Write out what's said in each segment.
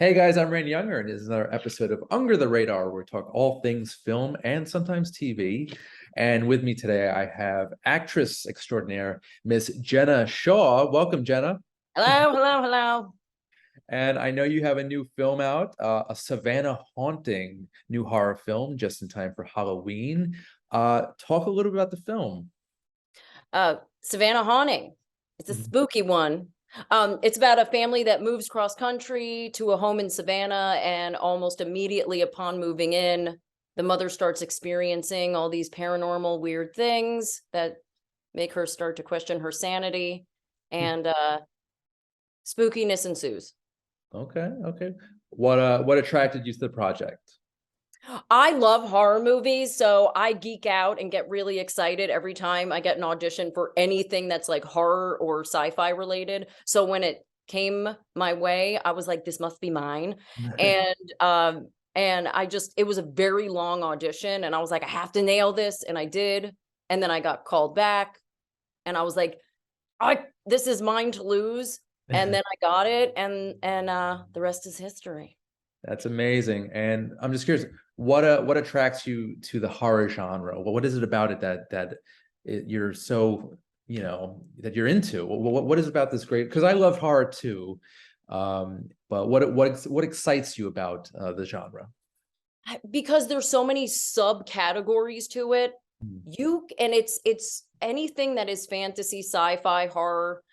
Hey guys, I'm Rain Younger, and this is another episode of Under the Radar, where we talk all things film and sometimes TV. And with me today, I have actress extraordinaire, Miss Gena Shaw. Welcome, Gena. Hello, hello, hello. And I know you have a new film out, a Savannah haunting new horror film, just in time for Halloween. Talk a little bit about the film. Savannah Haunting. It's a Mhm. spooky one. It's about a family that moves cross country to a home in Savannah, and almost immediately upon moving in, the mother starts experiencing all these paranormal weird things that make her start to question her sanity, and spookiness ensues. Okay, okay. What attracted you to the project? I love horror movies, so I geek out and get really excited every time I get an audition for anything that's like horror or sci-fi related. So when it came my way, I was like, this must be mine. And it was a very long audition, and I was like, I have to nail this, and I did. And then I got called back, and I was like, I this is mine to lose. And then I got it, and the rest is history. That's amazing. And I'm just curious, what attracts you to the horror genre? What is it about it you're so, that you're into? What is about this great? Because I love horror too. But what excites you about the genre? Because there's so many subcategories to it. Mm. It's anything that is fantasy, sci-fi, horror,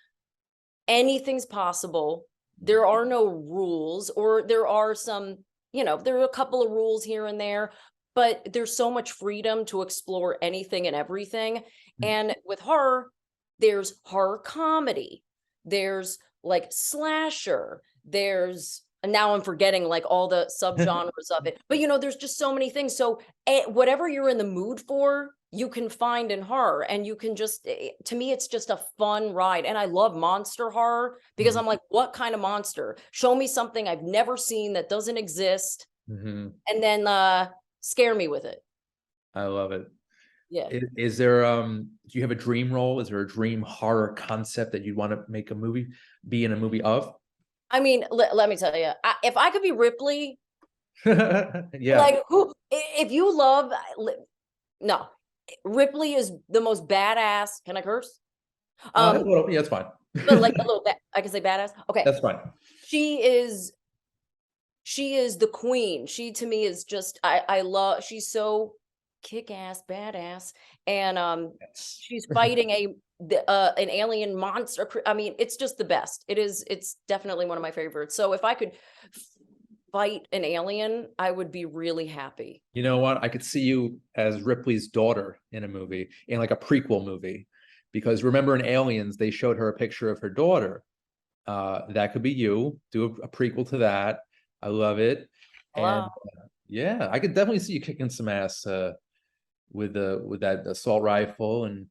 anything's possible. There are no rules, or there are some, there are a couple of rules here and there, but there's so much freedom to explore anything and everything. Mm. And with horror, there's horror comedy, there's like slasher, there's, and now I'm forgetting like all the subgenres of it, but there's just so many things. So whatever you're in the mood for, you can find in horror, and you can just, to me, it's just a fun ride. And I love monster horror because I'm like, what kind of monster? Show me something I've never seen that doesn't exist, Mm-hmm. and then scare me with it. I love it. Yeah. Is there do you have a dream role? Is there a dream horror concept that you'd want to make a movie, be in a movie of? I mean, let me tell you, if I could be Ripley, Yeah. like who, if you love, no, Ripley is the most badass. Can I curse? Well, yeah, that's fine. But like a little bit, I can say badass. Okay. That's fine. She is she is the queen. She, to me, is just, I love, she's so kick-ass, badass. And Yes. she's fighting an alien monster. I mean, it's just the best. It's definitely one of my favorites. So if I could fight an alien, I would be really happy. You know what? I could see you as Ripley's daughter in a movie, in like a prequel movie. Because remember in Aliens, they showed her a picture of her daughter. That could be you. Do a prequel to that. I love it. And Hello. yeah, I could definitely see you kicking some ass with that assault rifle and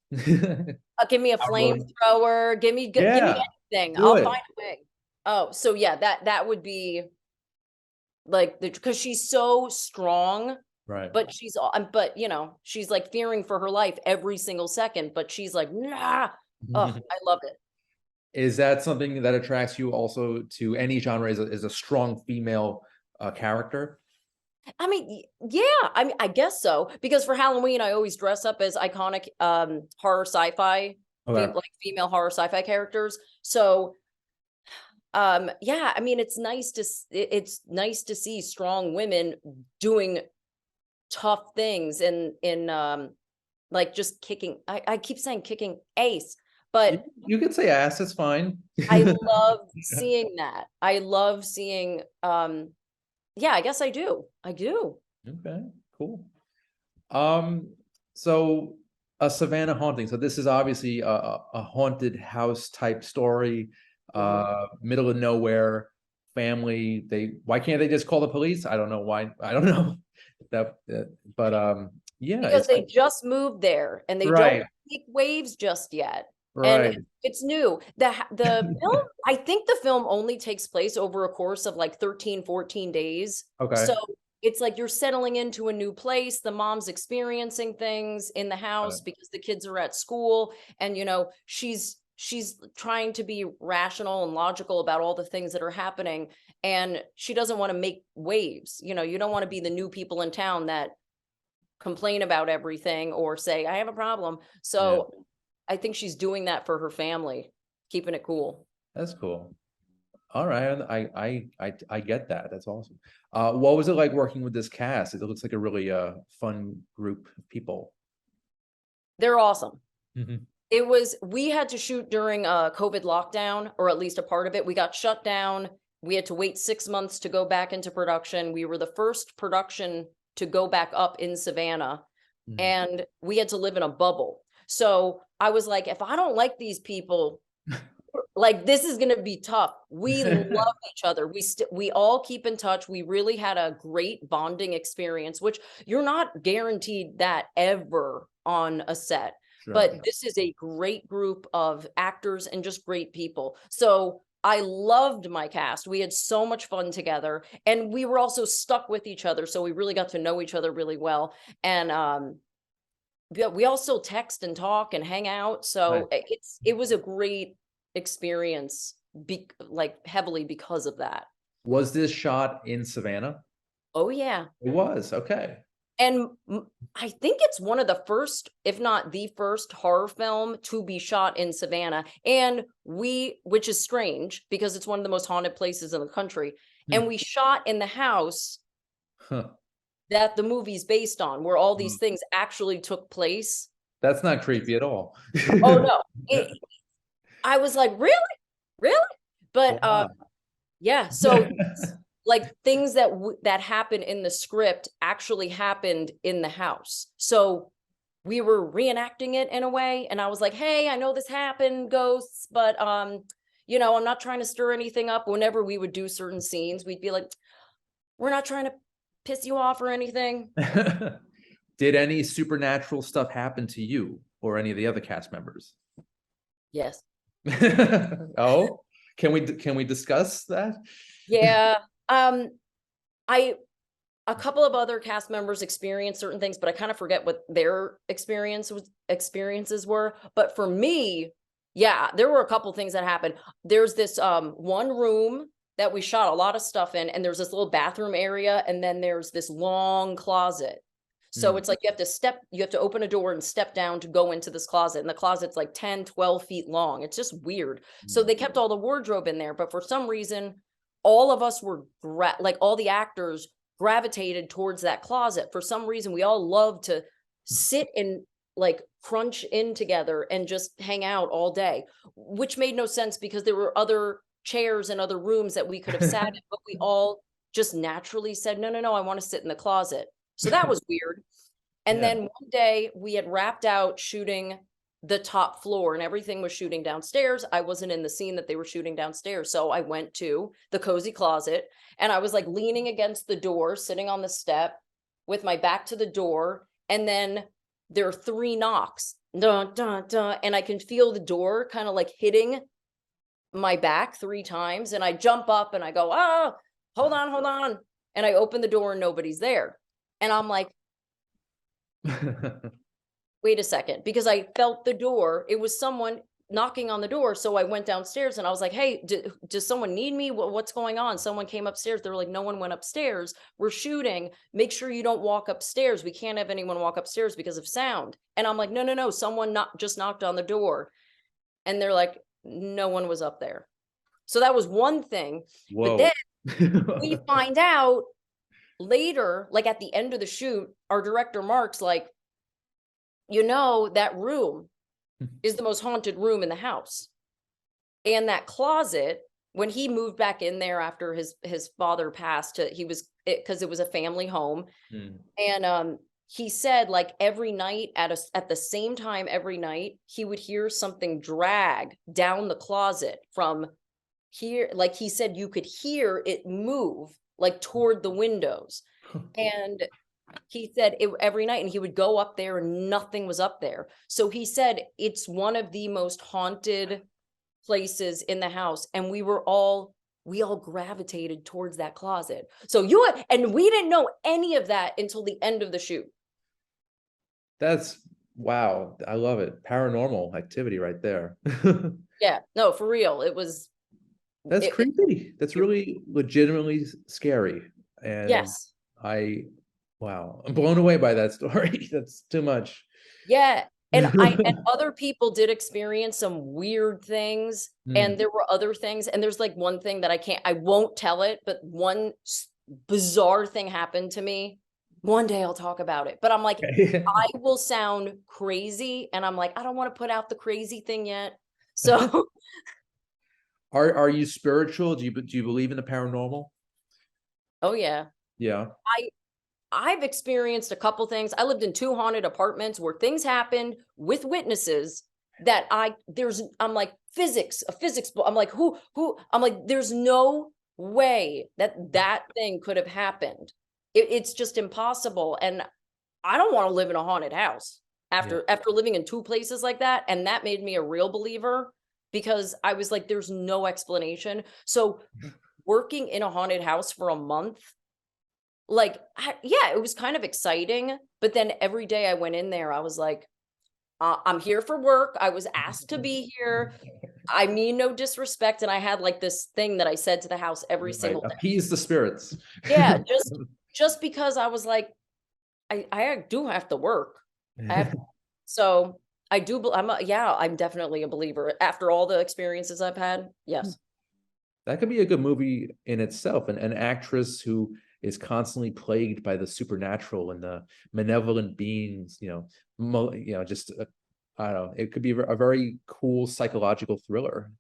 Give me a flamethrower. Give me yeah, anything. do I'll find it. a way. Oh, so yeah, that would be like, because she's so strong, Right. but she's like fearing for her life every single second, but she's like, nah. Oh, I love it. Is that something that attracts you also to any genre, is a strong female character? I mean, yeah, I mean, I guess so, because for Halloween, I always dress up as iconic horror sci-fi, Okay. like female horror sci-fi characters. So yeah, I mean, it's nice to see strong women doing tough things, in like just kicking, I keep saying kicking ace, You, but you could say ass, it's fine. I love seeing that. I love seeing, yeah, I guess I do. I do. Okay, cool. Um, so a Savannah haunting. So this is obviously a haunted house type story, Mhm. middle of nowhere, family. Why can't they just call the police? I don't know why. I don't know but yeah, Because it's they just moved there, and they don't right, make waves just yet. And right. it's new. The film, I think the film only takes place over a course of like 13, 14 days. Okay. So it's like you're settling into a new place. The mom's experiencing things in the Got house it. because the kids are at school, and she's she's trying to be rational and logical about all the things that are happening, and she doesn't want to make waves. You know, you don't want to be the new people in town that complain about everything or say, I have a problem. Yeah, So I think she's doing that for her family, keeping it cool. that's cool. All right, I get that. That's awesome. What was it like working with this cast? It looks like a really fun group of people. They're awesome. Mhm. We had to shoot during a COVID lockdown, or at least a part of it. We got shut down. We had to wait 6 months to go back into production. We were the first production to go back up in Savannah, Mhm. and we had to live in a bubble. So I was like, if I don't like these people, like this is going to be tough. We love each other. We all keep in touch. We really had a great bonding experience, which you're not guaranteed that ever on a set. Sure. But this is a great group of actors and just great people. So I loved my cast. We had so much fun together, and we were also stuck with each other. So we really got to know each other really well. And we all still text and talk and hang out. So Nice. it was a great experience, like heavily because of that. Was this shot in Savannah? Oh yeah. It was, okay. And I think it's one of the first, if not the first horror film to be shot in Savannah. And which is strange because it's one of the most haunted places in the country. And we shot in the house Huh. that the movie's based on, where all these Mm. things actually took place. That's not creepy at all. Oh no. I was like, really? Really? But Wow. yeah, so like things that happen in the script actually happened in the house. So we were reenacting it in a way, and I was like, hey, I know this happened, ghosts, but you know, I'm not trying to stir anything up. Whenever we would do certain scenes, we'd be like, we're not trying to piss you off or anything. Did any supernatural stuff happen to you or any of the other cast members? Yes. Oh, can we discuss that? Yeah. A couple of other cast members experienced certain things, but I kind of forget what their experiences were. But for me, yeah, there were a couple things that happened. There's this one room that we shot a lot of stuff in, and there's this little bathroom area, and then there's this long closet. So it's like you have to open a door and step down to go into this closet. And the closet's like 10, 12 feet long. It's just weird. So they kept all the wardrobe in there, but for some reason, all of us were like all the actors gravitated towards that closet. For some reason, we all love to sit and like crunch in together and just hang out all day, which made no sense because there were other chairs and other rooms that we could have sat in, but we all just naturally said, no, no, no, I want to sit in the closet. So that was weird. And Yeah. then one day we had wrapped out shooting the top floor and everything was shooting downstairs. I wasn't in the scene that they were shooting downstairs. So I went to the cozy closet and I was like leaning against the door, sitting on the step with my back to the door. And then there are 3 knocks, dun, dun, dun, and I can feel the door kind of like hitting my back 3 times. And I jump up and I go, oh, hold on, hold on. And I open the door and nobody's there. And I'm like, wait a second, because I felt the door. It was someone knocking on the door. So I went downstairs and I was like, hey, does someone need me? What's going on? Someone came upstairs. They were like, no one went upstairs. We're shooting. Make sure you don't walk upstairs. We can't have anyone walk upstairs because of sound. And I'm like, no, no, no. Someone just knocked on the door. And they're like, no one was up there. So that was one thing. Whoa. But then we find out later, like at the end of the shoot, our director Mark's like, you know, that room is the most haunted room in the house. And that closet, when he moved back in there after his father passed, because it was a family home. And he said like every night at the same time every night, he would hear something drag down the closet from here. Like he said, you could hear it move like toward the windows. And he said every night, and he would go up there and nothing was up there. So he said it's one of the most haunted places in the house. And we all gravitated towards that closet. So and we didn't know any of that until the end of the shoot. That's Wow, I love it. Paranormal activity right there. Yeah, no, for real. That's It creepy. That's really legitimately scary. And yes. I, wow, I'm blown away by that story. That's too much. Yeah. And other people did experience some weird things, Hmm. and there were other things, and there's like one thing that I won't tell it, but one bizarre thing happened to me. One day I'll talk about it, but I'm like, I will sound crazy, and I'm like, I don't want to put out the crazy thing yet. So, Are you spiritual? Do you believe in the paranormal? oh yeah. Yeah. I I've experienced a couple things. I lived in 2 haunted apartments where things happened with witnesses that I'm like, physics, a physics book. I'm like, who? I'm like, there's no way that that thing could have happened. It's just impossible. And I don't want to live in a haunted house Yeah. after living in 2 places like that. And that made me a real believer because I was like, there's no explanation. So working in a haunted house for a month, like, yeah, it was kind of exciting, but then every day I went in there, I was like, I'm here for work. I was asked to be here. I mean no disrespect." And I had like this thing that I said to the house every Right. single day. Appease the spirits. Yeah, just because I was like, I do have to work. I have so I do yeah, I'm definitely a believer. After all the experiences I've had, yes. That could be a good movie in itself. An actress who is constantly plagued by the supernatural and the malevolent beings, just I don't know. It could be a very cool psychological thriller,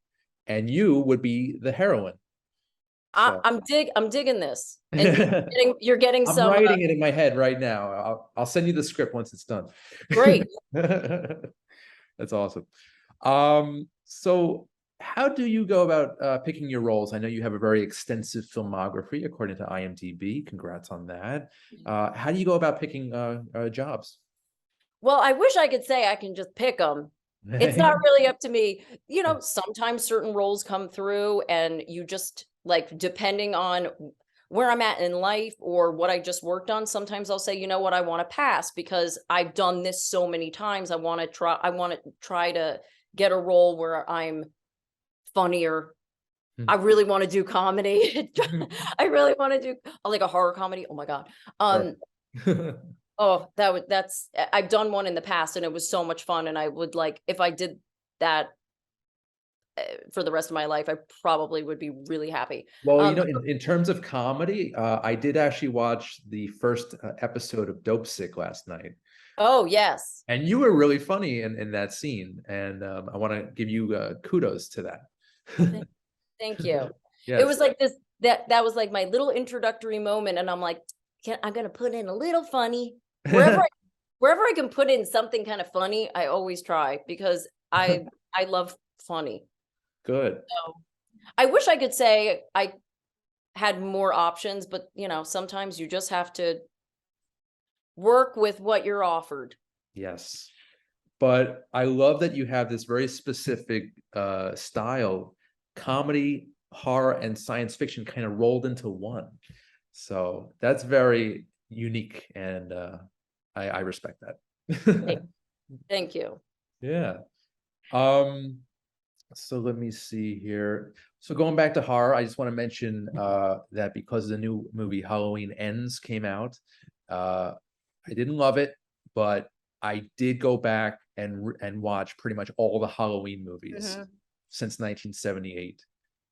and you would be the heroine. So I'm digging this. And I'm you're getting some writing it in my head right now. I'll send you the script once it's done. great. That's awesome. So how do you go about picking your roles? I know you have a very extensive filmography according to IMDb. Congrats on that. How do you go about picking jobs? Well, I wish I could say I can just pick them. It's not really up to me. Sometimes certain roles come through and you just like, depending on where I'm at in life or what I just worked on, sometimes I'll say, you know what, I want to pass because I've done this so many times. I want to try to get a role where I'm funnier. I really want to do comedy. I really want to do like a horror comedy. Oh my God. Oh, I've done one in the past and it was so much fun. And I would like, if I did that for the rest of my life, I probably would be really happy. Well, in terms of comedy, I did actually watch the first episode of Dope Sick last night. Oh, yes. And you were really funny in that scene. And I want to give you kudos to that. Thank you. It Yes. was like this, that was like my little introductory moment. And I'm like, I'm going to put in a little funny wherever I can put in something kind of funny. I always try because I love funny. Good. So I wish I could say I had more options, but sometimes you just have to work with what you're offered. Yes. But I love that you have this very specific style, comedy, horror, and science fiction kind of rolled into one. So that's very unique, and I respect that. Thank you. Yeah. So let me see here. So going back to horror, I just want to mention that because the new movie Halloween Ends came out, I didn't love it, but I did go back and watch pretty much all the Halloween movies since 1978.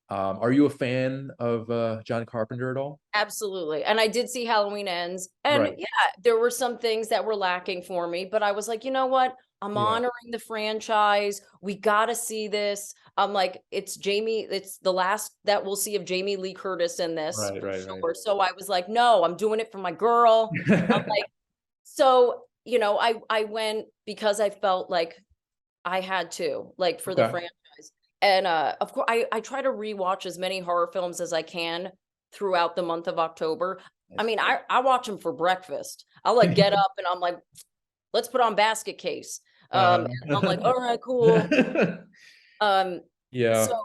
Are you a fan of John Carpenter at all? Absolutely. And I did see Halloween Ends. And Right. yeah, there were some things that were lacking for me, but I was like, you know what? I'm Yeah. honoring the franchise. We got to see this. I'm like, it's the last that we'll see of Jamie Lee Curtis in this Right, for right, right. sure. So I was like, no, I'm doing it for my girl. I'm like, so, I went because I felt like I had to, like, for the Okay. franchise. And of course, I try to rewatch as many horror films as I can throughout the month of October. I Nice. mean, I watch them for breakfast. I'll like get up and I'm like, let's put on Basket Case. And I'm like, all right, cool. Yeah, So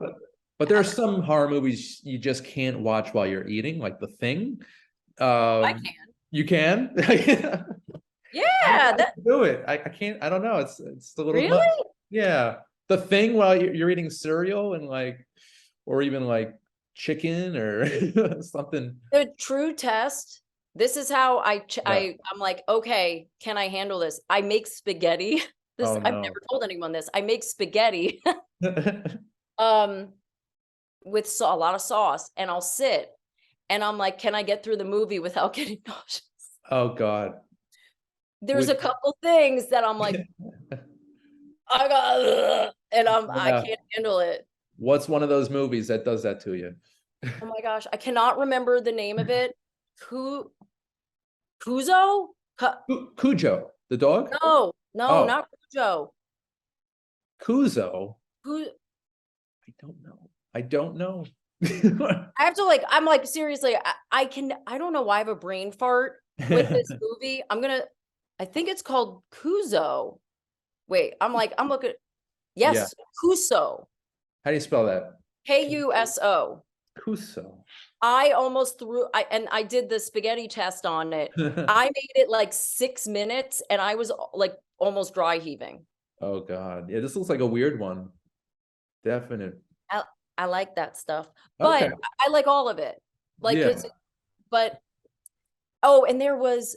but there are some horror movies you just can't watch while you're eating, like The Thing. I Um, can. you can? Yeah, I that can do it. I can't. I don't know. It's a little really much. Yeah, the thing while you're eating cereal and like, or even like chicken or something. the true test. This is how Yeah. I'm like, okay, can I handle this? I make spaghetti. This Oh I've no. never told anyone this. I make spaghetti um with a lot of sauce, and I'll sit and I'm like, can I get through the movie without getting nauseous? Oh God. There's Would a couple things that I'm like, I got, and I yeah. can't handle it. What's one of those movies that does that to you? Oh my gosh, I cannot remember the name of it. Ku Kuzo? Cujo, the dog? No, no, Oh, not Cujo. Kuzo. Who I don't know. I don't know. I have to like, I'm like, seriously, I don't know why I have a brain fart with this movie. I think it's called Kuzo. Wait, I'm looking. Yeah. Yes, Kuso. How do you spell that? Kuso. Kuso. I almost threw, I did the spaghetti test on it. I made it like 6 minutes and I was like almost dry heaving. Oh God. Yeah, this looks like a weird one. Definite. I, I like that stuff, Okay. but I like all of it. Like, Yeah. but, oh, and it was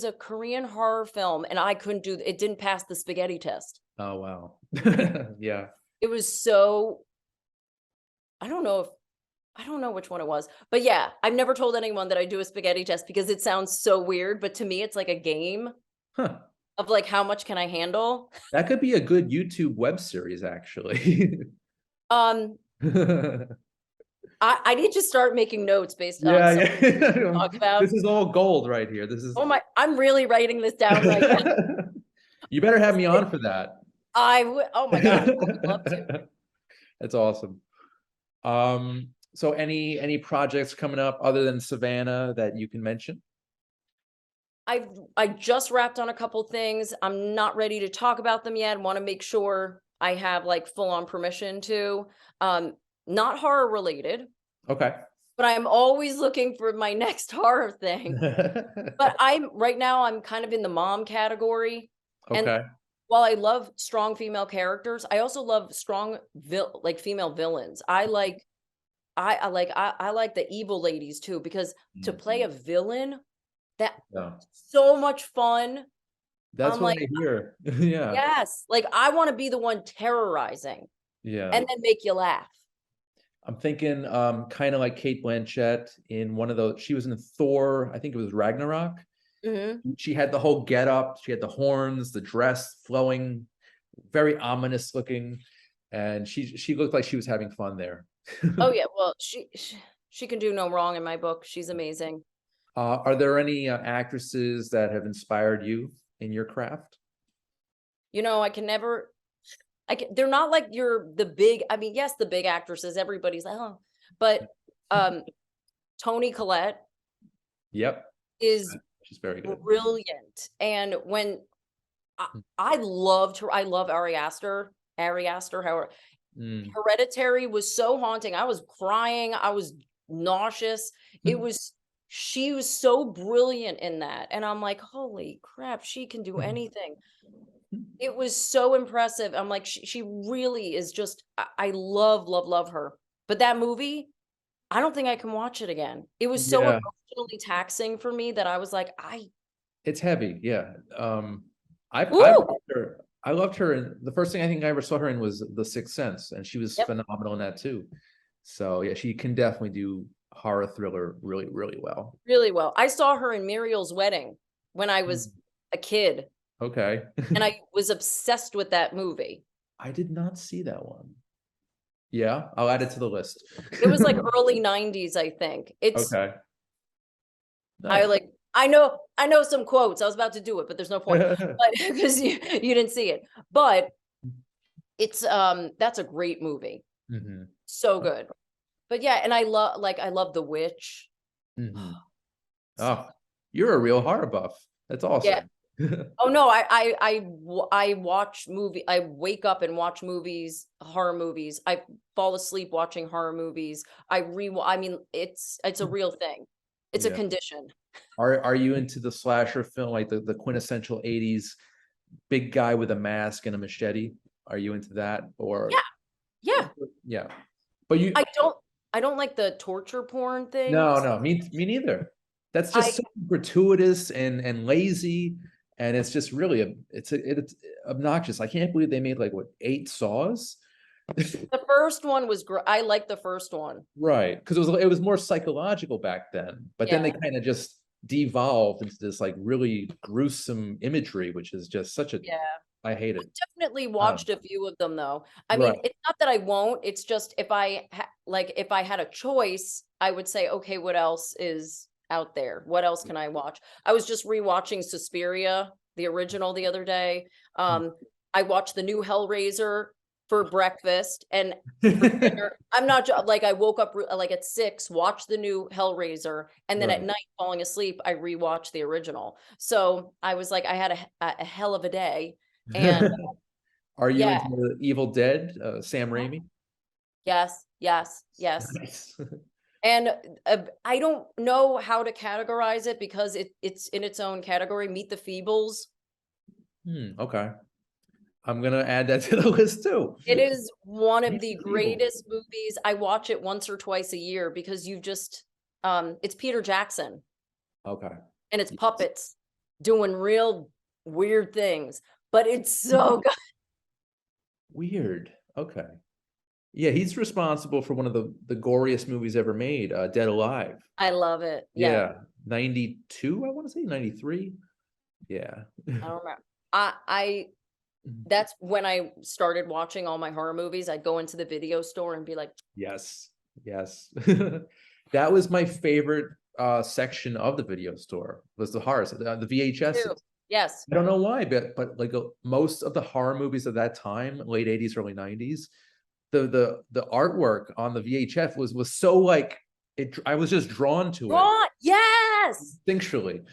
a Korean horror film and I couldn't it didn't pass the spaghetti test. Oh wow. Yeah. It was so, I don't know if, I don't know which one it was, but yeah, I've never told anyone that I do a spaghetti test because it sounds so weird, but to me, it's like a game Huh. of like, how much can I handle? That could be a good YouTube web series, actually. Um, I need to start making notes based on Yeah, something yeah. we talk about. This is all gold right here. This is Oh my, I'm really writing this down right now. You better have me on for that. Oh my gosh, I would love to. That's awesome. So any projects coming up other than Savannah that you can mention? I just wrapped on a couple things. I'm not ready to talk about them yet. Want to make sure I have like full on permission to. Not horror related, Okay. but I'm always looking for my next horror thing. But right now I'm kind of in the mom category. And Okay. while I love strong female characters, I also love strong like female villains. I like the evil ladies too, because to play a villain, that Yeah. so much fun. That's I'm what like, I hear. Yeah. yes, like I want to be the one terrorizing Yeah. and then make you laugh. I'm thinking kind of like Kate Blanchett in one of those. She was in Thor, I think it was Ragnarok. Hmm. She had the whole get up, she had the horns, the dress flowing, very ominous looking, and she looked like she was having fun there. Oh yeah, well, she can do no wrong in my book. She's amazing. Are there any actresses that have inspired you in your craft? You know, they're not like the big, I mean, yes, the big actresses, everybody's like, oh, but Toni Collette Yep, is she's very good. brilliant. And when I loved her, I love Ari Aster, however, Mm. Hereditary was so haunting. I was crying, I was nauseous. She was so brilliant in that. And I'm like, holy crap, she can do anything. It was so impressive. I'm like, she really is just, I love, love, love her. But that movie, I don't think I can watch it again. It was so Yeah, emotionally taxing for me that I was like, it's heavy. Yeah, I ooh, loved her. I loved her, and the first thing I think I ever saw her in was The Sixth Sense, and she was yep, phenomenal in that too. So yeah, she can definitely do horror thriller really, really well. really well. I saw her in Muriel's Wedding when I was a kid, Okay. and I was obsessed with that movie. I did not see that one. Yeah, I'll add it to the list. It was like early 90s, I think. Okay. I Nice. like, I know some quotes. I was about to do it, but there's no point. But because you didn't see it. But it's that's a great movie. Mhm. So good. But yeah, and I love The Witch. Mhm. So Oh, you're a real horror buff. That's yeah. awesome. Oh no, I watch I wake up and watch movies, horror movies. I fall asleep watching horror movies. I mean, it's a real thing. It's a Yeah. condition. Are you into the slasher film, like the quintessential 80s big guy with a mask and a machete? Are you into that? Yeah, Or yeah. yeah. But you I don't I don't like the torture porn no, things. no, me neither. That's I just so gratuitous and lazy, and it's just really it's obnoxious. I can't believe they made like what 8 saws. The first one was great. I like the first one. Right, because it was more psychological back then, but then they Yeah, kind of just devolved into this like really gruesome imagery, which is just such a yeah. I hate I it. definitely Um, watched a few of them though. I mean, right. it's not that I won't, it's just if if I had a choice, I would say, okay, what else is out there? What else can I watch? I was just rewatching Suspiria, the original the other day. Um, I watched the new Hellraiser for breakfast and for dinner. I'm not like I woke up like at 6, watched the new Hellraiser, and then at Right. night falling asleep, I rewatched the original. So I was like, I had a hell of a day. And Are you yeah, into the Evil Dead, Sam yeah, Raimi? yes, yes, yes. Nice. And I don't know how to categorize it because it's in its own category. Meet the Feebles. Okay. I'm gonna add that to the list too. It is one of Meet the the Feebles. greatest movies. I watch it once or twice a year because you just it's Peter Jackson Okay. and it's puppets doing real weird things, but it's so good. Weird. Okay. Yeah, he's responsible for one of the goriest movies ever made, Dead Alive. I love it. Yeah. Yeah, 92, I want to say 93. Yeah. I don't remember. I that's when I started watching all my horror movies. I'd go into the video store and be like, Yes. Yes. That was my favorite section of the video store was the horror, the "Me VHS. too." Yes. I don't know why, but like most of the horror movies of that time, late 80s, early 90s, the artwork on the VHF was so like it I was just drawn to it Ron, yes. instinctually.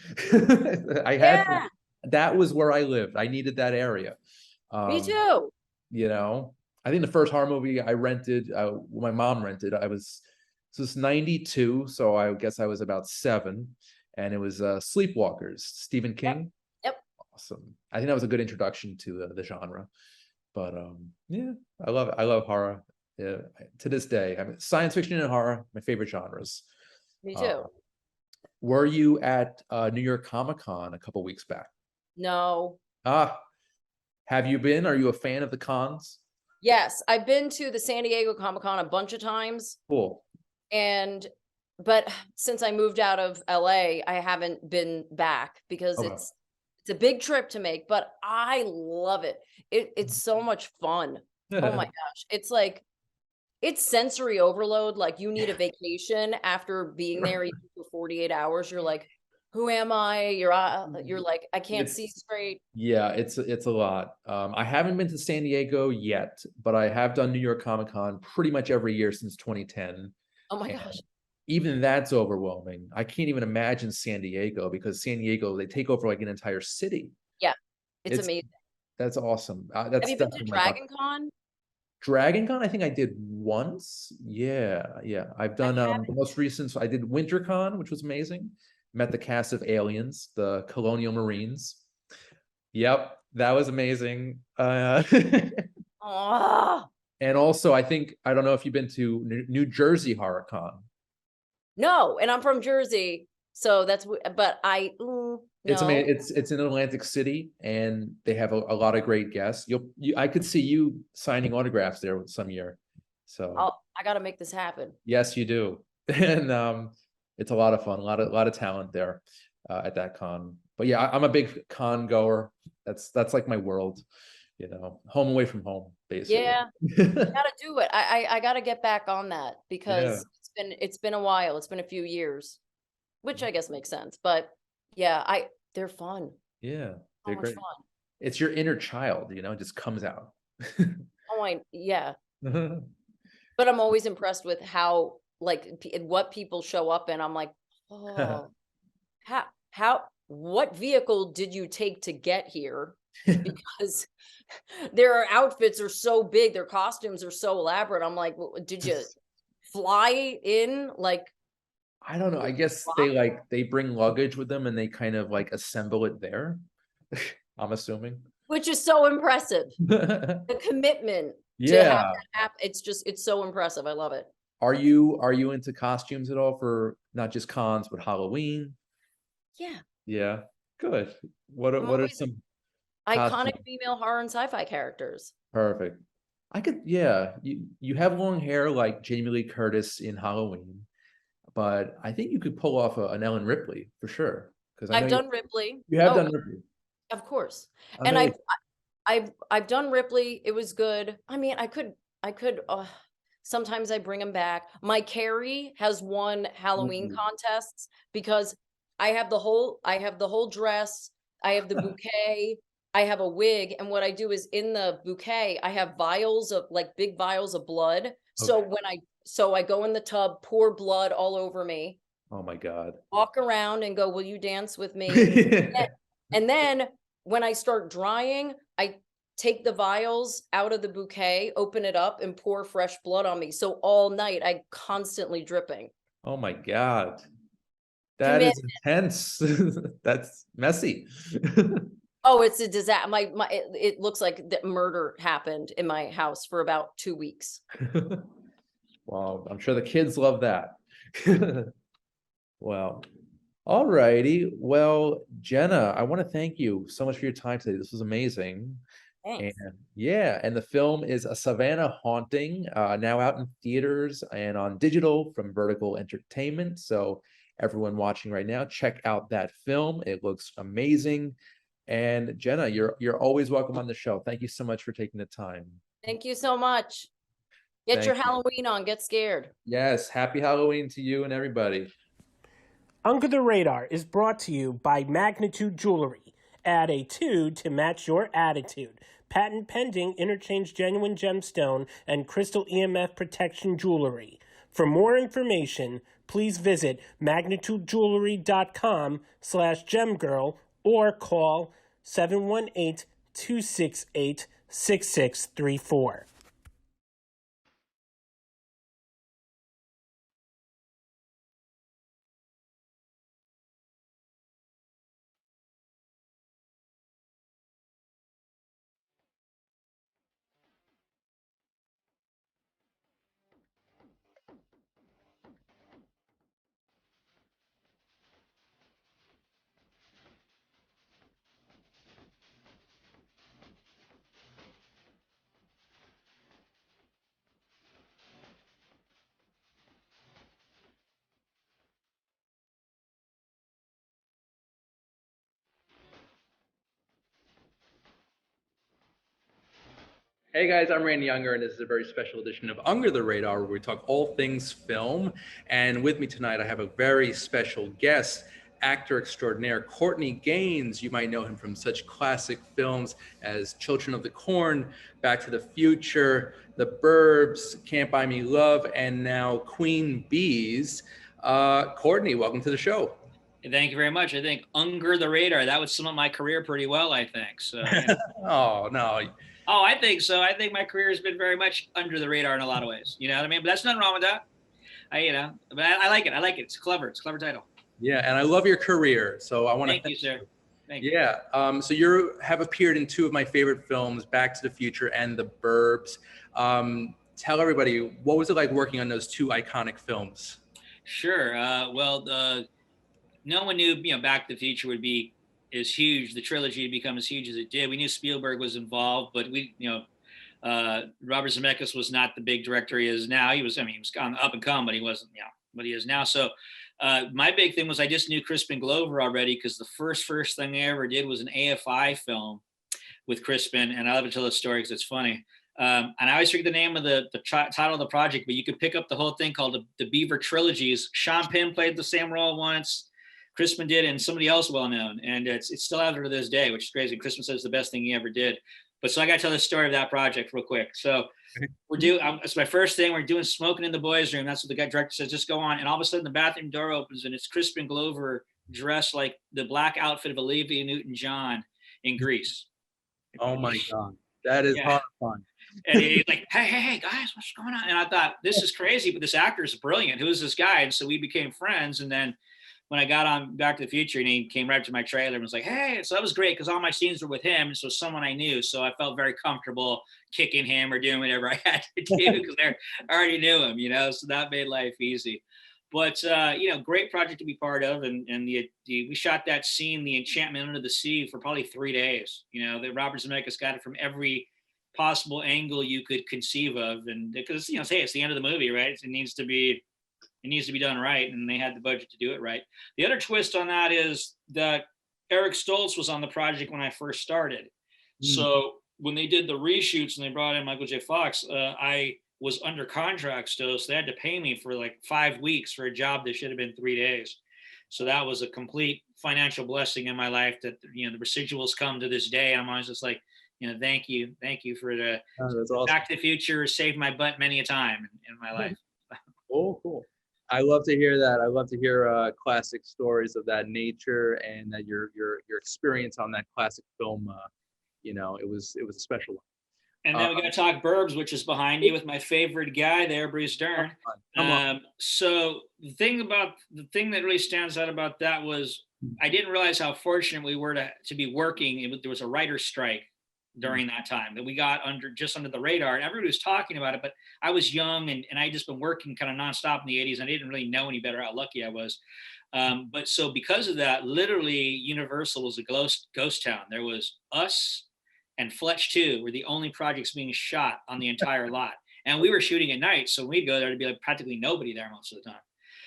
I had Yeah. that was where I lived. I needed that area. Me Um, too. you know, I think the first horror movie I rented, my mom rented, this was 92, so I guess I was about 7, and it was Sleepwalkers, Stephen Yep. King. Yep. Awesome. I think that was a good introduction to the genre. But yeah, I love it. I love horror. Yeah, to this day, I mean, science fiction and horror, my favorite genres. Me Uh, too. were you at New York Comic Con a couple weeks back? No. Ah, have you been? Are you a fan of the cons? Yes, I've been to the San Diego Comic-Con a bunch of times, Cool. and but since I moved out of LA, I haven't been back because Okay. it's a big trip to make, but I love it. It's so much fun. Oh my gosh. It's like it's sensory overload. Like you need a vacation after being there even for 48 hours. You're like, who am I? You're like, I can't see It's straight. yeah, it's a lot. I haven't been to San Diego yet, but I have done New York Comic Con pretty much every year since 2010. Oh my And gosh. even that's overwhelming. I can't even imagine San Diego because San Diego, they take over like an entire city. Yeah, it's It's amazing. that's awesome. Have That's you been to definitely my bucket. Dragon Con? Dragon Con, I think I did once. Yeah, yeah. I've I done the haven't. most recent. So I did WinterCon, which was amazing. Met the cast of Aliens, the Colonial Marines. Yep, that was amazing. Oh, And also, I don't know if you've been to New Jersey Horror Con. no, and I'm from Jersey, so but It's amazing. no. It's in Atlantic City, and they have a lot of great guests. I could see you signing autographs there some year. So I gotta make this happen. yes, you do, and it's a lot of fun, a lot of talent there at that con. But yeah, I'm a big con goer. That's like my world, home away from home, basically. Yeah, gotta do it. I gotta get back on that Yeah, because it's been a while. It's been a few years, which I guess makes sense. But yeah, they're fun. yeah, So they're much great. fun. It's your inner child, it just comes out. Oh, yeah. But I'm always impressed with how what people show up in. I'm like, oh, what vehicle did you take to get here? Because their outfits are so big, their costumes are so elaborate. I'm like, did you fly in? Like, I don't know. I guess they bring luggage with them and they kind of like assemble it there. I'm assuming. Which is so impressive. The commitment to have Yeah. that happen. It's so impressive. I love it. Are you into costumes at all for not just cons but Halloween? Yeah. Yeah. Good. What are Always some iconic costumes? female horror and sci-fi characters. Perfect. I could, yeah. You have long hair like Jamie Lee Curtis in Halloween, but I think you could pull off an Ellen Ripley for sure. Because I know I've done Ripley. you have Oh, done Ripley. of course. I And know. I've done Ripley. It was good. I mean, I could sometimes I bring him back. My Carrie has won Halloween Mm. contests because I have the whole dress, I have the bouquet, I have a wig, and what I do is in the bouquet, I have vials of like big vials of blood. So Okay. I go in the tub, pour blood all over me, Oh my God. walk around and go, "Will you dance with me?" And then when I start drying, I take the vials out of the bouquet, open it up, and pour fresh blood on me. So all night I constantly dripping. Oh my God. That Commit. is intense. That's messy. Oh, it's a disaster. It looks like that murder happened in my house for about 2 weeks. Well, I'm sure the kids love that. Well, all righty. Well, Jenna, I want to thank you so much for your time today. This was amazing. And Thanks. yeah, and the film is A Savannah Haunting, now out in theaters and on digital from Vertical Entertainment. So everyone watching right now, check out that film. It looks amazing. And Jenna, you're always welcome on the show. Thank you so much for taking the time. Thank you so much. Get your Thank you. Halloween on. Get scared. Yes, happy Halloween to you and everybody. Under the Radar is brought to you by Magnitude Jewelry. Add a 2 to match your attitude. Patent pending interchange genuine gemstone and crystal EMF protection jewelry. For more information, please visit magnitudejewelry.com/gemgirl or call 718-268-6634. Hey guys, I'm Randy Younger, and this is a very special edition of Under the Radar, where we talk all things film. And with me tonight, I have a very special guest, actor extraordinaire, Courtney Gaines. You might know him from such classic films as Children of the Corn, Back to the Future, The Burbs, Can't Buy Me Love, and now Queen Bees. Courtney, welcome to the show. Thank you very much. I think Under the Radar, that would sum up my career pretty well, I think. So, yeah. Oh, no. Oh, I think so. I think my career has been very much under the radar in a lot of ways. You know what I mean? But that's nothing wrong with that. But I like it. I like it. It's clever. It's a clever title. Yeah, and I love your career. So I want to thank you, sir. Thank you. Yeah. So you have appeared in two of my favorite films, Back to the Future and The Burbs. Tell everybody, what was it like working on those two iconic films? Sure. No one knew, Back to the Future would be as huge, the trilogy had become as huge as it did. We knew Spielberg was involved, but Robert Zemeckis was not the big director he is now. He was on up and come, but he wasn't, what he is now. So my big thing was I just knew Crispin Glover already, because the first thing I ever did was an AFI film with Crispin, and I love to tell the story because it's funny. And I always forget the name of the title of the project, but you could pick up the whole thing called the Beaver Trilogies. Sean Penn played the same role once. Crispin did, and somebody else well known, and it's still out there to this day, which is crazy. Crispin says it's the best thing he ever did. But so I got to tell the story of that project real quick. So it's my first thing. We're doing Smoking in the Boys' Room. That's what the director says. Just go on, and all of a sudden the bathroom door opens, and it's Crispin Glover dressed like the black outfit of Olivia Newton-John in Grease. Oh my God, that is horrifying. And he's like, hey, guys, what's going on? And I thought, this is crazy, but this actor is brilliant. Who is this guy? And so we became friends. And then when I got on Back to the Future, and he came right up to my trailer and was like, hey, so that was great because all my scenes were with him. And so someone I knew. So I felt very comfortable kicking him or doing whatever I had to do because I already knew him, so that made life easy. But, great project to be part of. And we shot that scene, The Enchantment Under the Sea, for probably 3 days. That Robert Zemeckis got it from every possible angle you could conceive of. And because, hey, it's the end of the movie, right? It needs to be done right, and they had the budget to do it right. The other twist on that is that Eric Stoltz was on the project when I first started. So when they did the reshoots and they brought in Michael J. Fox, I was under contract still, so they had to pay me for like 5 weeks for a job that should have been 3 days. So that was a complete financial blessing in my life that, the residuals come to this day. And I'm always just like, thank you for the That's awesome. Back to the Future saved my butt many a time in my life. Cool. I love to hear that. I love to hear classic stories of that nature, and that your experience on that classic film. It was a special one. And then we got to talk Burbs, which is behind you with my favorite guy there, Bruce Dern. Come on. So the thing that really stands out about that was I didn't realize how fortunate we were to be working. There was a writer's strike during that time that we got just under the radar, and everybody was talking about it, but I was young and I had just been working kind of nonstop in the 80s. And I didn't really know any better how lucky I was. But so because of that, literally Universal was a ghost town. There was us and Fletch 2 were the only projects being shot on the entire lot. And we were shooting at night. So we'd go there to be like practically nobody there most of the time.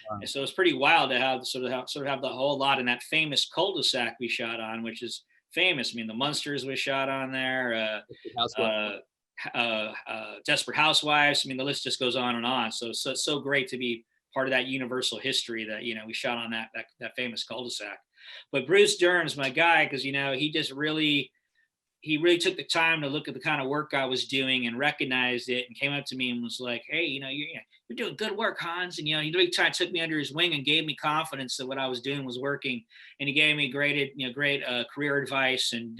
Wow. And so it's pretty wild to have sort of have the whole lot in that famous cul-de-sac we shot on, which is famous. I mean, the Munsters was shot on there. Desperate Housewives. I mean, the list just goes on and on. So it's so great to be part of that Universal history that, we shot on that famous cul-de-sac. But Bruce Dern's my guy because, he really took the time to look at the kind of work I was doing and recognized it and came up to me and was like, hey, you're doing good work, Hans. And, he really took me under his wing and gave me confidence that what I was doing was working. And he gave me great career advice. And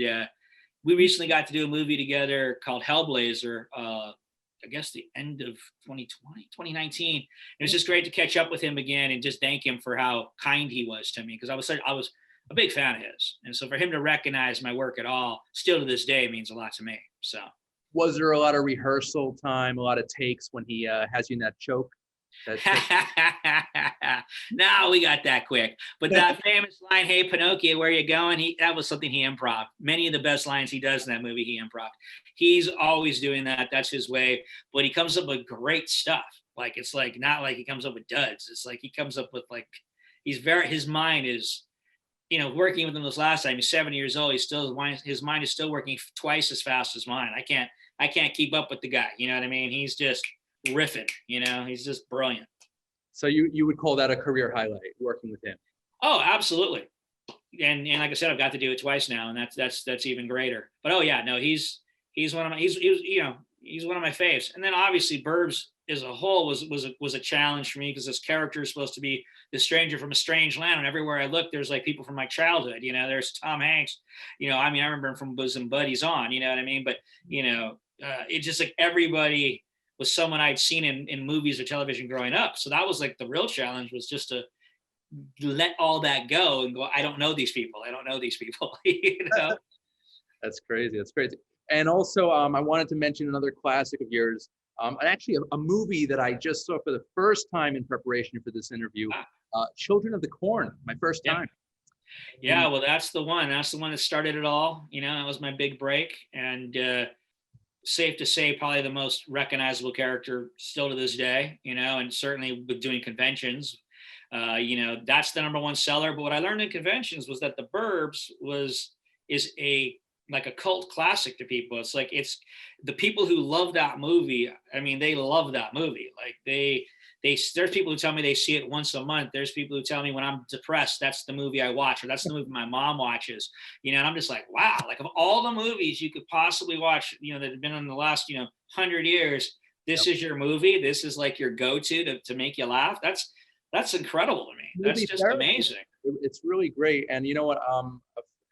we recently got to do a movie together called Hellblazer, I guess the end of 2019. It was just great to catch up with him again and just thank him for how kind he was to me. Because I was a big fan of his. And so for him to recognize my work at all, still to this day, means a lot to me. So was there a lot of rehearsal time, a lot of takes when he has you in that choke? No, we got that quick. But that famous line, hey, Pinocchio, where you going? That was something he improv. Many of the best lines he does in that movie, he improv. He's always doing that. That's his way. But he comes up with great stuff. Like, it's like, not like he comes up with duds. It's like he comes up with his mind is, working with him this last time, he's 70 years old. His mind is still working twice as fast as mine. I can't keep up with the guy. You know what I mean? He's just riffing, he's just brilliant. So you would call that a career highlight, working with him? Oh, absolutely. And like I said, I've got to do it twice now, and that's even greater. But he's one of my, he's one of my faves. And then obviously Burbs as a whole was a challenge for me because this character is supposed to be the stranger from a strange land, and everywhere I look, there's like people from my childhood. There's Tom Hanks. I remember him from Bosom Buddies on. You know what I mean? But it's just like everybody was someone I'd seen in movies or television growing up. So that was like the real challenge, was just to let all that go and go, I don't know these people. That's crazy. And also, I wanted to mention another classic of yours. And actually a movie that I just saw for the first time in preparation for this interview, Children of the Corn, my first time. Yeah, well, that's the one that started it all. That was my big break. And safe to say, probably the most recognizable character still to this day, and certainly with doing conventions, that's the number one seller. But what I learned in conventions was that the Burbs is a cult classic to people. It's like, it's the people who love that movie. I mean, they love that movie. Like there's people who tell me they see it once a month. There's people who tell me when I'm depressed, that's the movie I watch, or that's the movie my mom watches, and I'm just like, wow, like of all the movies you could possibly watch, that have been in the last, 100 years, this is your movie. This is like your go-to to make you laugh. That's incredible to me. That's just amazing. It's really great. And you know what,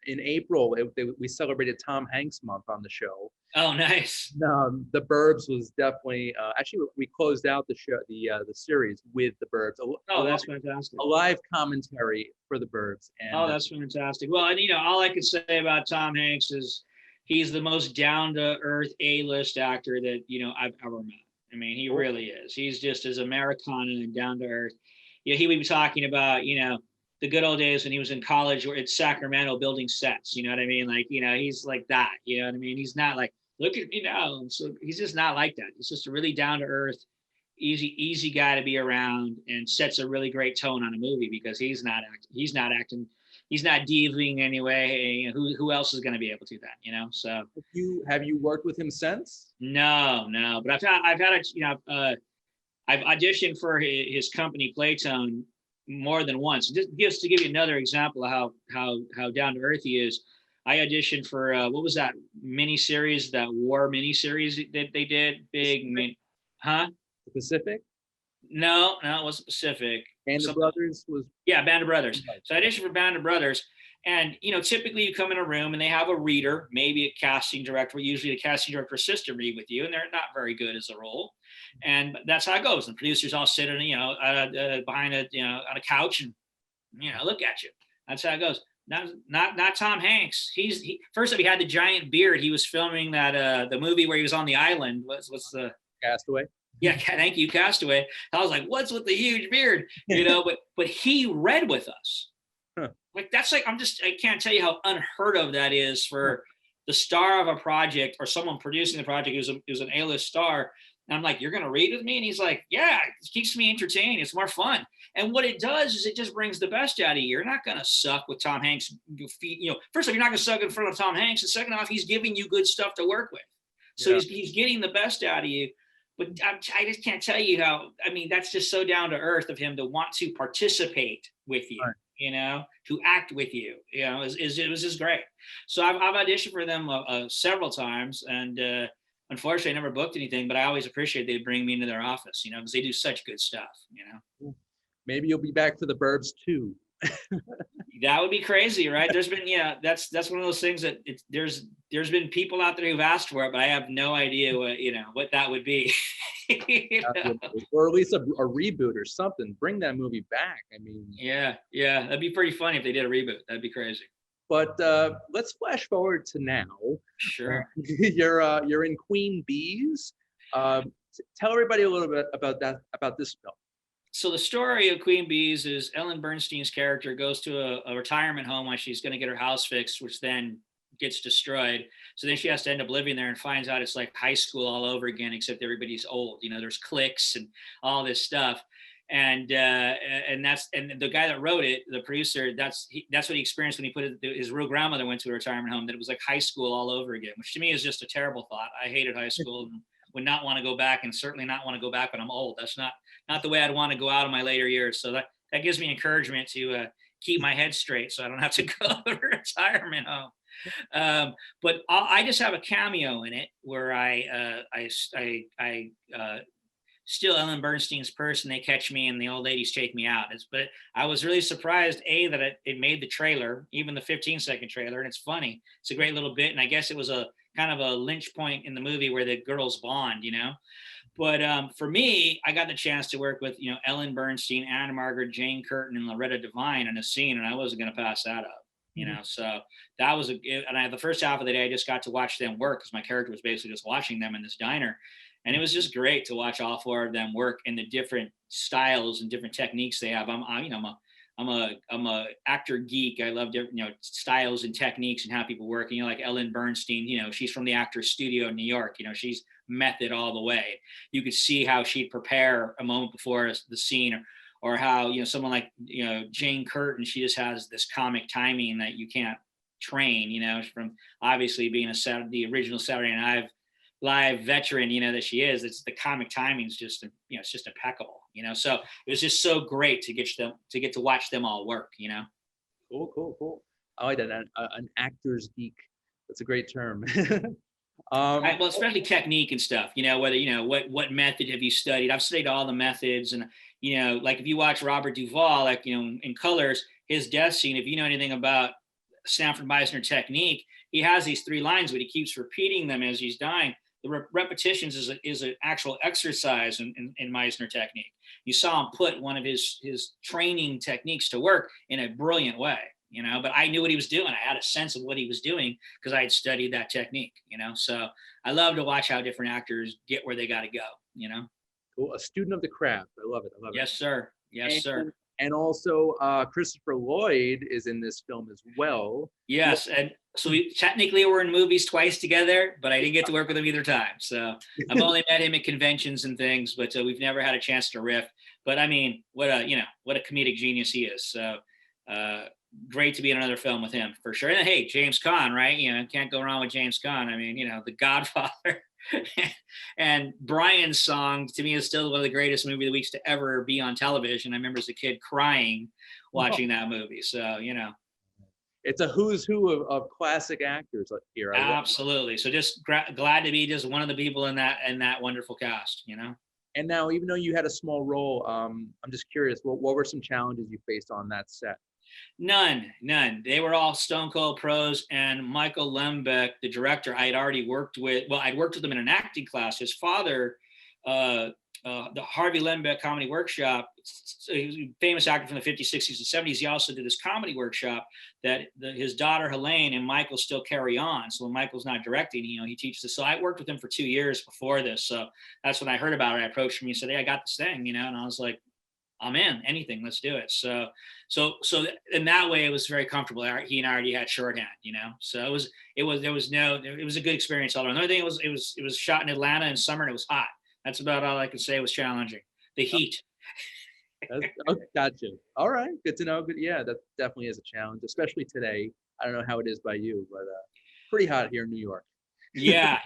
in April, we celebrated Tom Hanks month on the show. Oh, nice. The Burbs was definitely actually we closed out the show, the series with the Burbs. Oh, that's fantastic. A live commentary for the Burbs. And, oh, that's fantastic. Well, and all I can say about Tom Hanks is he's the most down to earth A-list actor that I've ever met. I mean, he really is. He's just as Americana and down to earth. He would be talking about the good old days when he was in college or at Sacramento building sets. You know what I mean? Like he's like that. You know what I mean? He's not like, look at me now. And so he's just not like that. He's just a really down to earth, easy guy to be around, and sets a really great tone on a movie because he's not acting, he's not divaing anyway. Who else is going to be able to do that? So have you worked with him since? No, but I've auditioned for his company Playtone more than once. Just to give you another example of how down to earth he is. I auditioned for what was that miniseries, that war miniseries that they did? Pacific? No, it wasn't Pacific. Band of Brothers was. Yeah, Band of Brothers. So I auditioned for Band of Brothers, and typically you come in a room and they have a reader, maybe a casting director. Usually the casting director assistant read with you, and they're not very good as a role. And that's how it goes. The producers all sit in, behind on a couch and look at you. That's how it goes. Not Tom Hanks. First of all, he had the giant beard. He was filming that the movie where he was on the island. What's the Castaway? Yeah, thank you, Castaway. I was like, what's with the huge beard? But he read with us. Huh. Like that's like I can't tell you how unheard of that is for the star of a project or someone producing the project who's an A-list star. And I'm like, you're going to read with me? And he's like, yeah, it keeps me entertained. It's more fun. And what it does is it just brings the best out of you. You're not going to suck with Tom Hanks. First off, you're not going to suck in front of Tom Hanks. And second off, he's giving you good stuff to work with. So he's getting the best out of you. But I just can't tell you how, that's just so down to earth of him to want to participate with you, right. To act with you, it was just great. So I've auditioned for them several times, and unfortunately I never booked anything, but I always appreciate they bring me into their office, because they do such good stuff, Maybe you'll be back for the Burbs too. That would be crazy, right? There's been, that's one of those things that there's been people out there who've asked for it, but I have no idea what that would be. Or at least a reboot or something. Bring that movie back. Yeah, that'd be pretty funny if they did a reboot. That'd be crazy. But let's flash forward to now. Sure. You're in Queen Bees. Tell everybody a little bit about this film. So the story of Queen Bees is Ellen Bernstein's character goes to a retirement home while she's going to get her house fixed, which then gets destroyed. So then she has to end up living there and finds out it's like high school all over again, except everybody's old. There's cliques and all this stuff. And the guy that wrote it, the producer, that's what he experienced when he put it. His real grandmother went to a retirement home, that it was like high school all over again, which to me is just a terrible thought. I hated high school and would not want to go back, and certainly not want to go back when I'm old. That's not the way I'd want to go out in my later years. So that gives me encouragement to keep my head straight so I don't have to go to a retirement home. But I just have a cameo in it where I steal Ellen Bernstein's purse and they catch me and the old ladies take me out. But I was really surprised, that it made the trailer, even the 15-second trailer, and it's funny. It's a great little bit, and I guess it was a kind of a lynch point in the movie where the girls bond, But for me, I got the chance to work with, Ellen Bernstein, Anna Margaret, Jane Curtin, and Loretta Devine in a scene, and I wasn't going to pass that up. So that was the first half of the day, I just got to watch them work because my character was basically just watching them in this diner. And it was just great to watch all four of them work in the different styles and different techniques they have. I'm a actor geek. I love different, styles and techniques and how people work. Like Ellen Bernstein, she's from the Actors Studio in New York. She's method all the way. You could see how she'd prepare a moment before the scene, or how, someone like, Jane Curtin, she just has this comic timing that you can't train, from obviously being the original Saturday Night Live veteran, that she is. It's the comic timing is just, it's just impeccable, so it was just so great to get to watch them all work, Cool. I like that. An actor's geek. That's a great term. Right, well, especially technique and stuff, whether, what method have you studied? I've studied all the methods, and, like if you watch Robert Duvall, like, in Colors, his death scene, if you know anything about Stanford Meisner technique. He has these 3 lines, but he keeps repeating them as he's dying. The repetitions is an actual exercise in Meisner technique. You saw him put one of his training techniques to work in a brilliant way, you know, but I knew what he was doing. I had a sense of what he was doing because I had studied that technique, you know. So I love to watch how different actors get where they got to go, you know. Cool. A student of the craft. I love it. I love it. Yes, sir. Yes, sir. And also Christopher Lloyd is in this film as well. Yes, and so we technically were in movies twice together, but I didn't get to work with him either time. So I've only met him at conventions and things, but we've never had a chance to riff. But I mean, what a comedic genius he is. So great to be in another film with him for sure. And hey, James Caan, right? You know, can't go wrong with James Caan. I mean, you know, The Godfather. And Brian's song to me is still one of the greatest movie of the weeks to ever be on television. I remember as a kid crying watching that movie. So, you know, it's a who's who of classic actors here. Absolutely. So just glad to be just one of the people in that wonderful cast, you know. And now, even though you had a small role, I'm just curious, what were some challenges you faced on that set? None. They were all stone cold pros. And Michael Lembeck, the director, I'd already worked with. Well, I'd worked with him in an acting class. His father, the Harvey Lembeck Comedy Workshop, he was a famous actor from the 50s, 60s, and 70s. He also did this comedy workshop that his daughter Helene and Michael still carry on. So when Michael's not directing, you know, he teaches this. So I worked with him for 2 years before this. So that's when I heard about it. I approached him. He said, "Hey, I got this thing," you know, and I was like, "I'm in anything. Let's do it." So in that way, it was very comfortable. He and I already had shorthand, you know. So it was a good experience all around. Another thing, it was shot in Atlanta in summer and it was hot. That's about all I could say. It was challenging. The heat. Gotcha. All right, good to know. Good, yeah, that definitely is a challenge, especially today. I don't know how it is by you, but pretty hot here in New York. Yeah.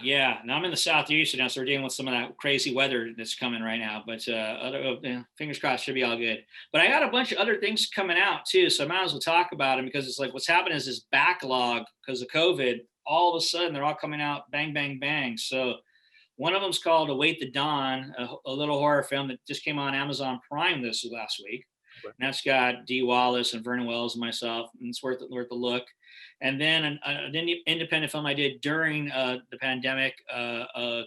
Now I'm in the southeast now, so we're dealing with some of that crazy weather that's coming right now. But fingers crossed, should be all good. But I got a bunch of other things coming out too, so I might as well talk about them because it's like what's happening is this backlog because of COVID. All of a sudden, they're all coming out bang, bang, bang. So one of them's called Await the Dawn, a little horror film that just came on Amazon Prime this last week. And that's got Dee Wallace and Vernon Wells and myself, and it's worth a look. And then an independent film I did during the pandemic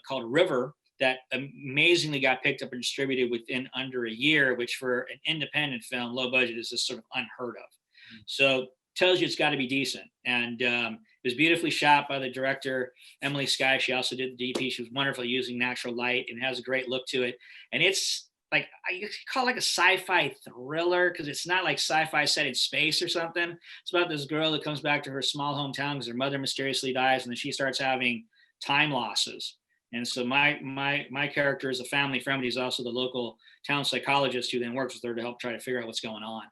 called River that amazingly got picked up and distributed within under a year, which for an independent film, low budget, is just sort of unheard of. So tells you it's got to be decent. And it was beautifully shot by the director, Emily Skye. She also did the DP. She was wonderful using natural light and has a great look to it. And it's like, I call it like a sci-fi thriller because it's not like sci-fi set in space or something. It's about this girl that comes back to her small hometown because her mother mysteriously dies, and then she starts having time losses. And so my character is a family friend, but he's also the local town psychologist who then works with her to help try to figure out what's going on.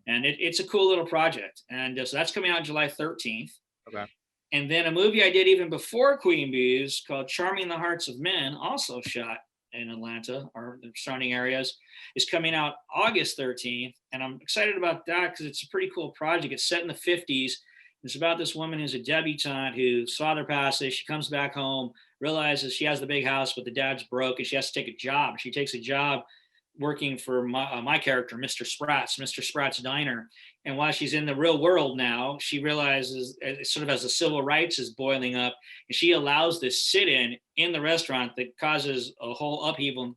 And it's a cool little project. And so that's coming out July 13th. Okay. And then a movie I did even before Queen Bees called Charming the Hearts of Men, also shot in Atlanta or the surrounding areas, is coming out August 13th. And I'm excited about that because it's a pretty cool project. It's set in the 50s. It's about this woman who's a debutante whose father passes. She comes back home, realizes she has the big house, but the dad's broke and she has to take a job. She takes a job working for my character, Mr. Spratt's Diner. And while she's in the real world now, she realizes sort of as the civil rights is boiling up, and she allows this sit-in in the restaurant that causes a whole upheaval and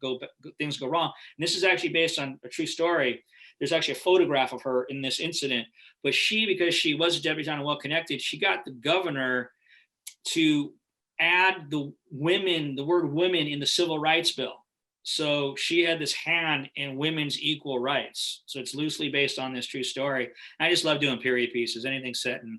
things go wrong. And this is actually based on a true story. There's actually a photograph of her in this incident, but because she was a debutante and well-connected, she got the governor to add the word women in the civil rights bill. So she had this hand in women's equal rights. So it's loosely based on this true story. I just love doing period pieces, anything set in,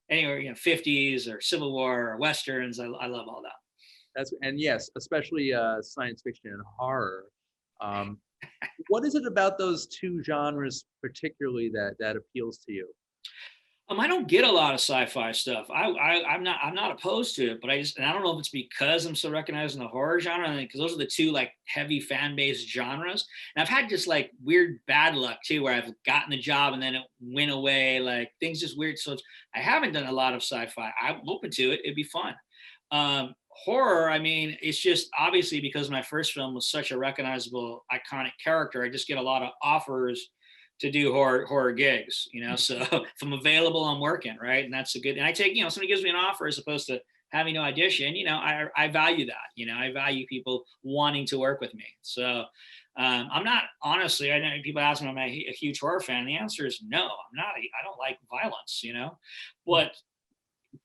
anywhere, 50s or Civil War or Westerns. I love all that. And yes, especially science fiction and horror. What is it about those two genres particularly that appeals to you? I don't get a lot of sci-fi stuff. I'm not opposed to it, but I don't know if it's because I'm so recognized in the horror genre, because those are the two like heavy fan based genres. And I've had just like weird bad luck too, where I've gotten the job and then it went away, like things just weird. So I haven't done a lot of sci-fi. I'm open to it. It'd be fun. Horror, I mean, it's just obviously because my first film was such a recognizable, iconic character. I just get a lot of offers to do horror gigs, so if I'm available, I'm working, right? And that's a good, and I take, somebody gives me an offer as opposed to having to audition, I value that, I value people wanting to work with me. So I'm not, honestly, I know people ask me, am I a huge horror fan? The answer is no, I'm not. I don't like violence,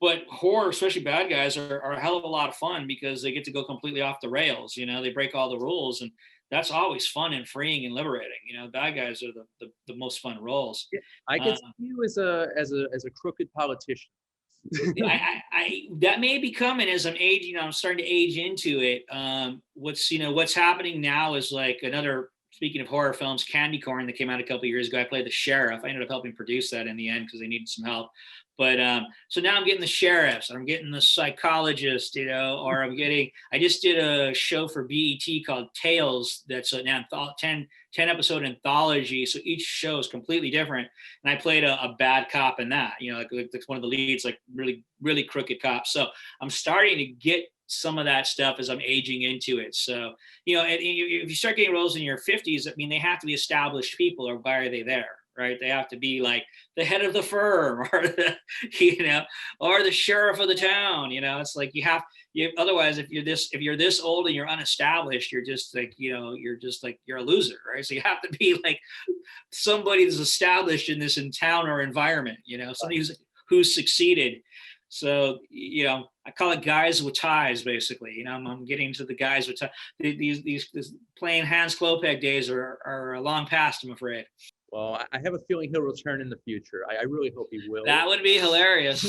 but horror, especially bad guys, are a hell of a lot of fun because they get to go completely off the rails. They break all the rules, and that's always fun and freeing and liberating. Bad guys are the most fun roles. Yeah, I could see you as a crooked politician. I that may be coming as I'm aging. I'm starting to age into it. What's happening now is like another. Speaking of horror films, Candy Corn that came out a couple of years ago. I played the sheriff. I ended up helping produce that in the end because they needed some help. But so now I'm getting the sheriffs, I'm getting the psychologist, or I just did a show for BET called Tales. That's an 10 episode anthology. So each show is completely different. And I played a bad cop in that, like one of the leads, like really, really crooked cop. So I'm starting to get some of that stuff as I'm aging into it. So, if you start getting roles in your 50s, they have to be established people, or why are they there? Right? They have to be like the head of the firm, or or the sheriff of the town. It's like otherwise, if you're this old and you're unestablished, you're just like, you're a loser, right? So you have to be like somebody that's established in this town or environment, somebody who's succeeded. So, I call it guys with ties, basically. I'm getting to the guys with ties. These playing Hans Klopek days are long past, I'm afraid. Well, I have a feeling he'll return in the future. I really hope he will. That would be hilarious.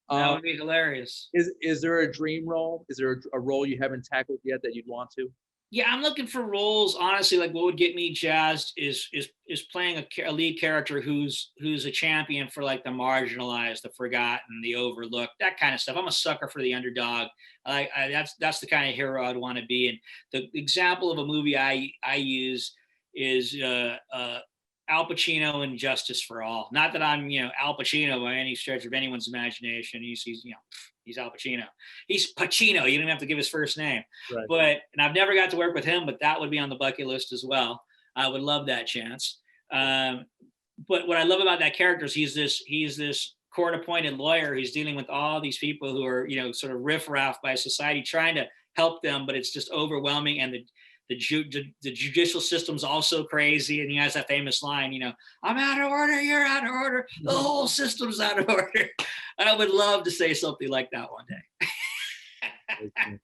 That would be hilarious. Is there a dream role? Is there a role you haven't tackled yet that you'd want to? Yeah, I'm looking for roles. Honestly, like what would get me jazzed is playing a lead character who's a champion for like the marginalized, the forgotten, the overlooked, that kind of stuff. I'm a sucker for the underdog. That's the kind of hero I'd want to be. And the example of a movie I use is Al Pacino in Justice for All. Not that I'm, Al Pacino by any stretch of anyone's imagination. He's Al Pacino. He's Pacino. You don't even have to give his first name. Right. And I've never got to work with him, but that would be on the bucket list as well. I would love that chance. But what I love about that character is he's this court-appointed lawyer. He's dealing with all these people who are, sort of riffraff by society, trying to help them, but it's just overwhelming. And the judicial system's also crazy. And he has that famous line, I'm out of order, you're out of order, the whole system's out of order. I would love to say something like that one day.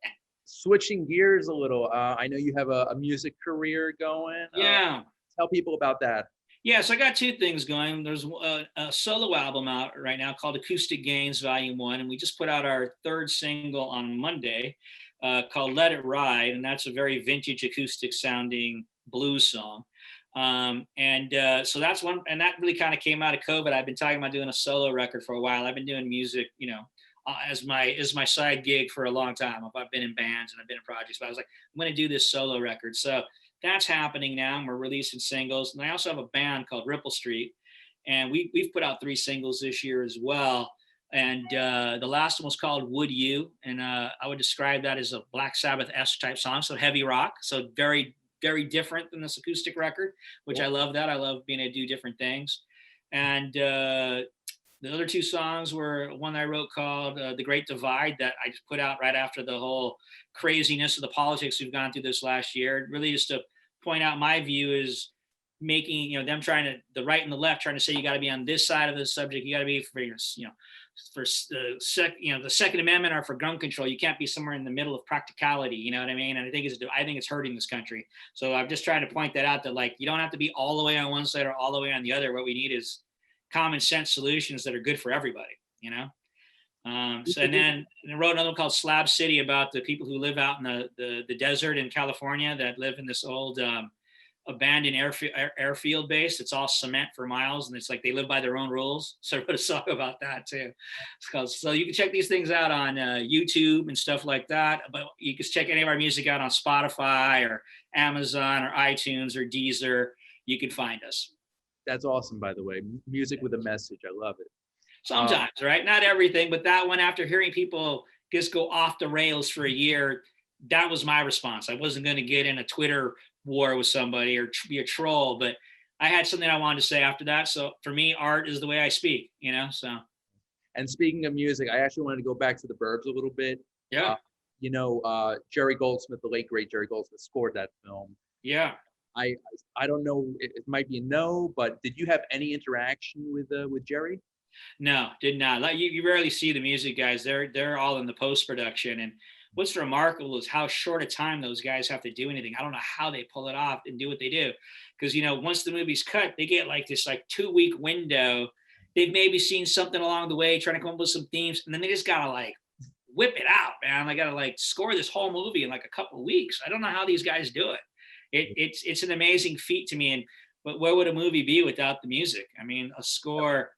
Switching gears a little, I know you have a music career going. Yeah. Tell people about that. Yeah, so I got two things going. There's a solo album out right now called Acoustic Gains Volume 1, and we just put out our third single on Monday. Called Let It Ride, and that's a very vintage acoustic sounding blues song. So that's one, and that really kind of came out of COVID. I've been talking about doing a solo record for a while. I've been doing music, as my side gig for a long time. I've been in bands and I've been in projects, but I was like, I'm going to do this solo record. So that's happening now. And we're releasing singles, and I also have a band called Ripple Street, and we've put out 3 singles this year as well. And the last one was called Would You? And I would describe that as a Black Sabbath-esque type song, so heavy rock, so very, very different than this acoustic record, which I love that. I love being able to do different things. And the other 2 songs were one I wrote called The Great Divide, that I just put out right after the whole craziness of the politics we've gone through this last year. Really just to point out my view is making, them trying to, the right and the left trying to say you got to be on this side of the subject, you got to be for your, for the Second Amendment or for gun control. You can't be somewhere in the middle of practicality. You know what I mean? And I think it's hurting this country. So I'm just trying to point that out, that like, you don't have to be all the way on one side or all the way on the other. What we need is common sense solutions that are good for everybody, and then I wrote another one called Slab City about the people who live out in the desert in California that live in this old, abandoned airfield base. It's all cement for miles, and it's like they live by their own rules. So I wrote a song about that too. So you can check these things out on YouTube and stuff like that. But you can check any of our music out on Spotify or Amazon or iTunes or Deezer. You can find us. That's awesome, by the way. Music with a message. I love it. Sometimes, right? Not everything, but that one, after hearing people just go off the rails for a year, that was my response. I wasn't going to get in a Twitter war with somebody or be a troll, but I had something I wanted to say after that. So for me, art is the way I speak, you know? So And speaking of music, I actually wanted to go back to the Burbs a little bit. yeah, Jerry Goldsmith, the late great Jerry Goldsmith, scored that film. yeah. I I don't know, it might be a no, but did you have any interaction with Jerry? No, did not. Like you rarely see the music guys. They're all in the post production. And what's remarkable is how short a time those guys have to do anything. I don't know how they pull it off and do what they do. Because once the movie's cut, they get like this like 2 week window. They've maybe seen something along the way, trying to come up with some themes, and then they just gotta like whip it out, man. They gotta like score this whole movie in like a couple of weeks. I don't know how these guys do it. It's an amazing feat to me. And but where would a movie be without the music? I mean, a score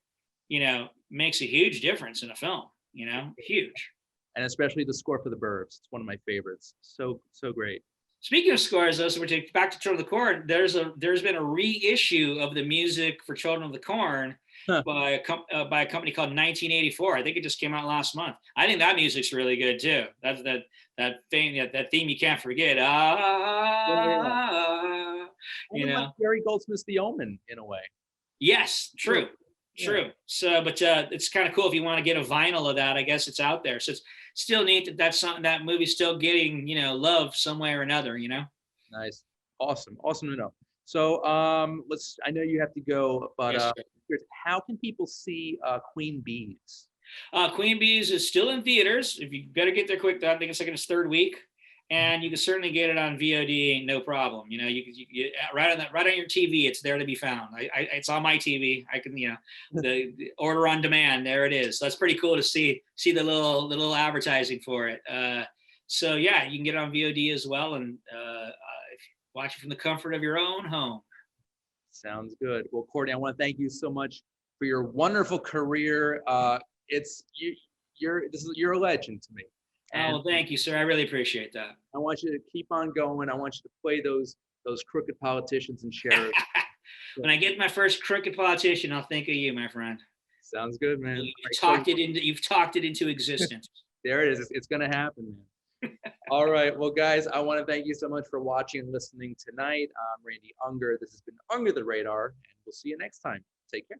makes a huge difference in a film, huge. And especially the score for the Burbs. It's one of my favorites. So great. Speaking of scores, though, so we're back to Children of the Corn. There's been a reissue of the music for Children of the Corn by a company called 1984. I think it just came out last month. I think that music's really good too. That's that theme you can't forget. Jerry Goldsmith's The Omen in a way. Yes, true. Yeah. True. So, but it's kind of cool if you want to get a vinyl of that. I guess it's out there. So it's still neat that movie's still getting love some way or another. Nice, awesome to know. So I know you have to go, but Yes, how can people see Queen Bees? Queen Bees is still in theaters. If you better get there quick, I think it's like in its third week, and you can certainly get it on VOD, no problem. You right on your TV, it's there to be found. It's on my TV. I can the order on demand. There it is. So that's pretty cool to see the little advertising for it. So yeah, you can get it on VOD as well, and watch it from the comfort of your own home. Sounds good. Well, Courtney, I want to thank you so much for your wonderful career. You're a legend to me. And well, thank you, sir. I really appreciate that. I want you to keep on going. I want you to play those crooked politicians and sheriffs. When I get my first crooked politician, I'll think of you, my friend. Sounds good, man. You've talked it into existence. There it is. It's gonna happen, man. All right. Well, guys, I want to thank you so much for watching and listening tonight. I'm Randy Unger. This has been Under the Radar, and we'll see you next time. Take care.